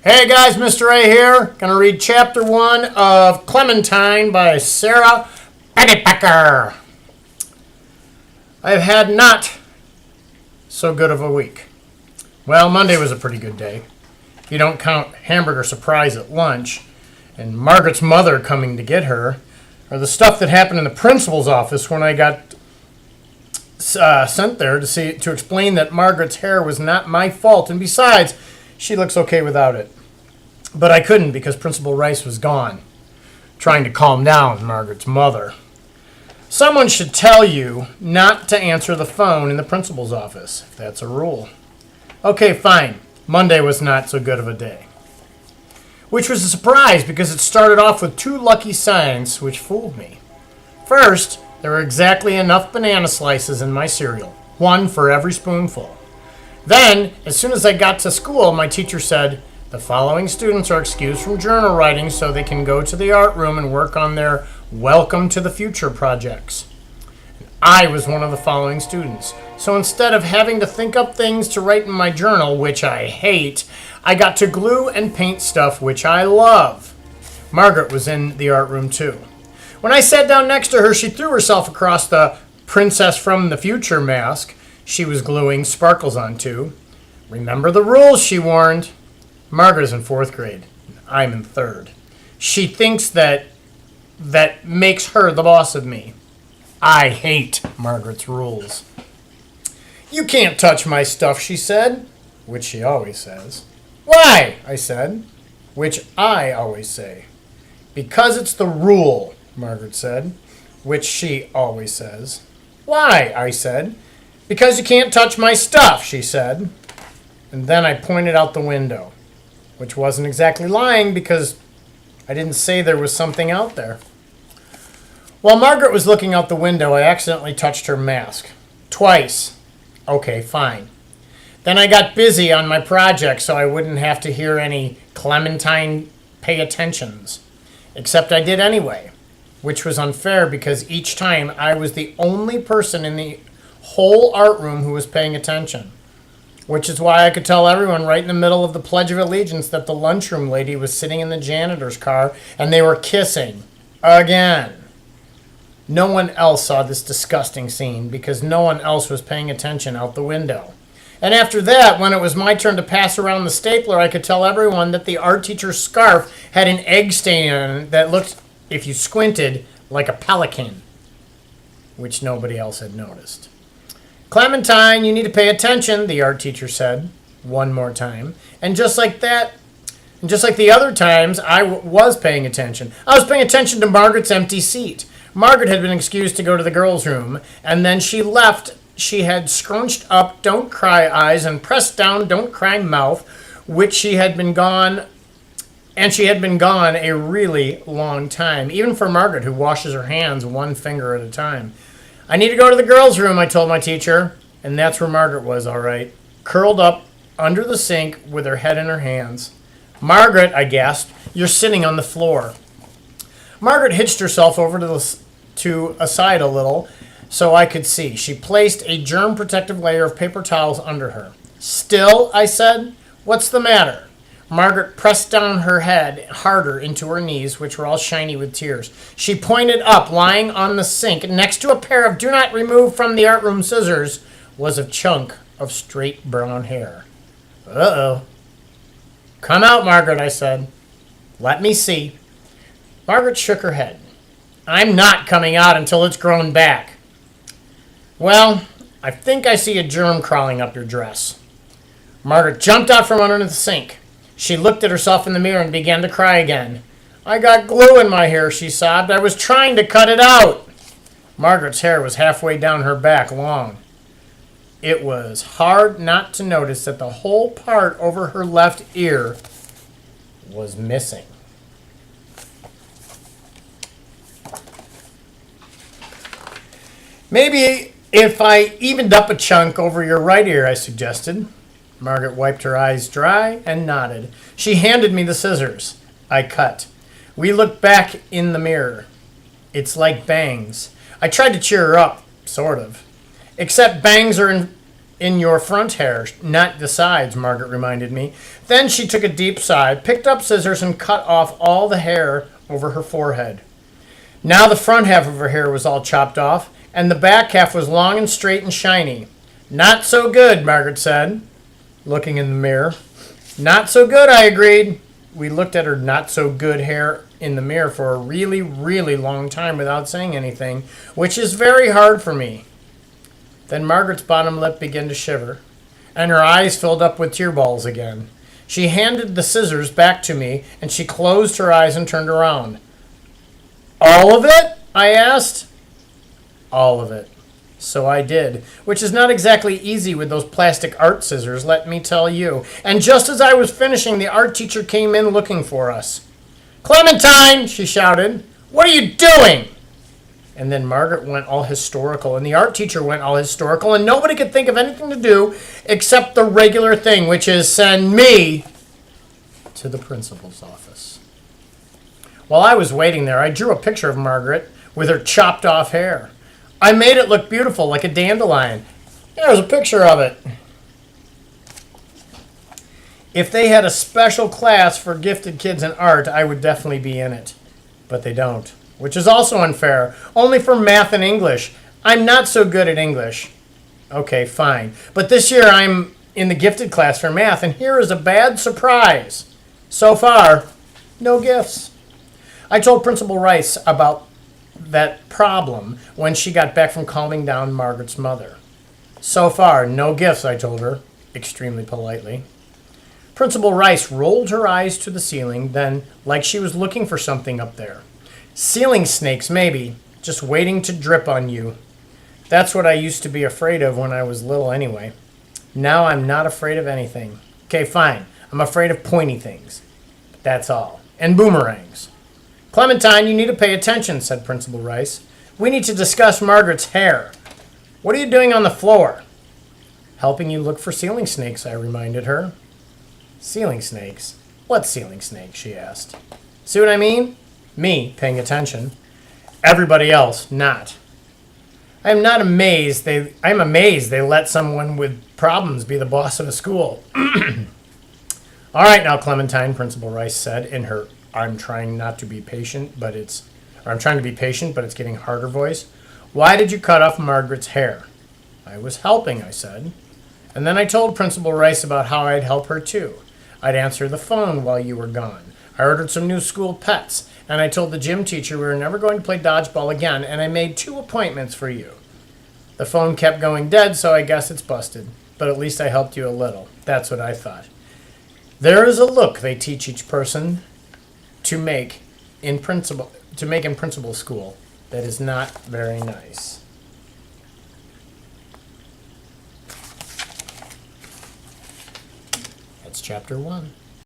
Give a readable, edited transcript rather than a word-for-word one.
Hey guys, Mr. A here. Gonna read chapter 1 of Clementine by Sarah Pennypacker. I've had not so good of a week. Well, Monday was a pretty good day. If you don't count hamburger surprise at lunch and Margaret's mother coming to get her, or the stuff that happened in the principal's office when I got sent there to explain that Margaret's hair was not my fault, and besides, she looks okay without it. But I couldn't because Principal Rice was gone, trying to calm down Margaret's mother. Someone should tell you not to answer the phone in the principal's office, if that's a rule. Okay, fine. Monday was not so good of a day. Which was a surprise because it started off with 2 lucky signs which fooled me. First, there were exactly enough banana slices in my cereal, 1 for every spoonful. Then, as soon as I got to school, my teacher said, "The following students are excused from journal writing so they can go to the art room and work on their Welcome to the Future projects." I was one of the following students. So instead of having to think up things to write in my journal, which I hate, I got to glue and paint stuff, which I love. Margaret was in the art room too. When I sat down next to her, she threw herself across the Princess from the Future mask she was gluing sparkles onto. "Remember the rules," she warned. Margaret is in 4th grade. I'm in 3rd. She thinks that makes her the boss of me. I hate Margaret's rules. "You can't touch my stuff," she said, which she always says. "Why?" I said, which I always say. "Because it's the rule," Margaret said, which she always says. "Why?" I said. "Because you can't touch my stuff," she said. And then I pointed out the window, which wasn't exactly lying because I didn't say there was something out there. While Margaret was looking out the window, I accidentally touched her mask. Twice. Okay, fine. Then I got busy on my project so I wouldn't have to hear any Clementine pay attentions. Except I did anyway, which was unfair because each time I was the only person in the whole art room who was paying attention. Which is why I could tell everyone right in the middle of the Pledge of Allegiance that the lunchroom lady was sitting in the janitor's car and they were kissing. Again. No one else saw this disgusting scene because no one else was paying attention out the window. And after that, when it was my turn to pass around the stapler, I could tell everyone that the art teacher's scarf had an egg stain on it that looked, if you squinted, like a pelican, which nobody else had noticed. "Clementine, you need to pay attention," the art teacher said one more time. And just like that, and just like the other times, I was paying attention. I was paying attention to Margaret's empty seat. Margaret had been excused to go to the girls' room, and then she left. She had scrunched up "don't cry" eyes and pressed down "don't cry" mouth, which she had been gone, and she had been gone a really long time, even for Margaret, who washes her hands 1 finger at a time. "I need to go to the girls' room," I told my teacher, and that's where Margaret was, all right, curled up under the sink with her head in her hands. "Margaret," I gasped, "you're sitting on the floor." Margaret hitched herself over to a side a little so I could see. She placed a germ-protective layer of paper towels under her. "Still?" I said. "What's the matter?" Margaret pressed down her head harder into her knees, which were all shiny with tears. She pointed up. Lying on the sink next to a pair of "do not remove from the art room" scissors was a chunk of straight brown hair. Uh-oh. "Come out, Margaret," I said. "Let me see." Margaret shook her head. "I'm not coming out until it's grown back." "Well, I think I see a germ crawling up your dress." Margaret jumped out from under the sink. She looked at herself in the mirror and began to cry again. "I got glue in my hair," she sobbed. "I was trying to cut it out." Margaret's hair was halfway down her back, long. It was hard not to notice that the whole part over her left ear was missing. "Maybe if I evened up a chunk over your right ear," I suggested. Margaret wiped her eyes dry and nodded. She handed me the scissors. I cut. We looked back in the mirror. "It's like bangs." I tried to cheer her up, sort of. "Except bangs are in your front hair, not the sides, Margaret reminded me. Then she took a deep sigh, picked up scissors, and cut off all the hair over her forehead. Now the front half of her hair was all chopped off, and the back half was long and straight and shiny. Not so good, Margaret said, looking in the mirror. Not so good, I agreed. We looked at her not so good hair in the mirror for a really, really long time without saying anything, which is very hard for me. Then Margaret's bottom lip began to shiver, and her eyes filled up with tear balls again. She handed the scissors back to me, and she closed her eyes and turned around. All of it? I asked. All of it. So I did, which is not exactly easy with those plastic art scissors, let me tell you. And just as I was finishing, the art teacher came in looking for us. Clementine, she shouted, what are you doing? And then Margaret went all historical, and the art teacher went all historical, and nobody could think of anything to do except the regular thing, which is send me to the principal's office. While I was waiting there, I drew a picture of Margaret with her chopped off hair. I made it look beautiful, like a dandelion. There's a picture of it. If they had a special class for gifted kids in art, I would definitely be in it. But they don't, which is also unfair. Only for math and English. I'm not so good at English. Okay, fine. But this year I'm in the gifted class for math, and here is a bad surprise. So far, no gifts. I told Principal Rice about that problem when she got back from calming down Margaret's mother. So far, no gifts, I told her, extremely politely. Principal Rice rolled her eyes to the ceiling, then, like she was looking for something up there. Ceiling snakes, maybe, just waiting to drip on you. That's what I used to be afraid of when I was little anyway. Now I'm not afraid of anything. Okay, fine. I'm afraid of pointy things. But that's all. And boomerangs. Clementine, you need to pay attention, said Principal Rice. We need to discuss Margaret's hair. What are you doing on the floor? Helping you look for ceiling snakes, I reminded her. Ceiling snakes? What ceiling snakes? She asked. See what I mean? Me, paying attention. Everybody else, not. I'm amazed they let someone with problems be the boss of a school. All right now, Clementine, Principal Rice said in her I'm trying to be patient, but it's getting harder voice. Why did you cut off Margaret's hair? I was helping, I said. And then I told Principal Rice about how I'd help her too. I'd answer the phone while you were gone. I ordered some new school pets, and I told the gym teacher we were never going to play dodgeball again, and I made 2 appointments for you. The phone kept going dead, so I guess it's busted. But at least I helped you a little. That's what I thought. There is a look they teach each person to make in principal school that is not very nice. That's chapter 1.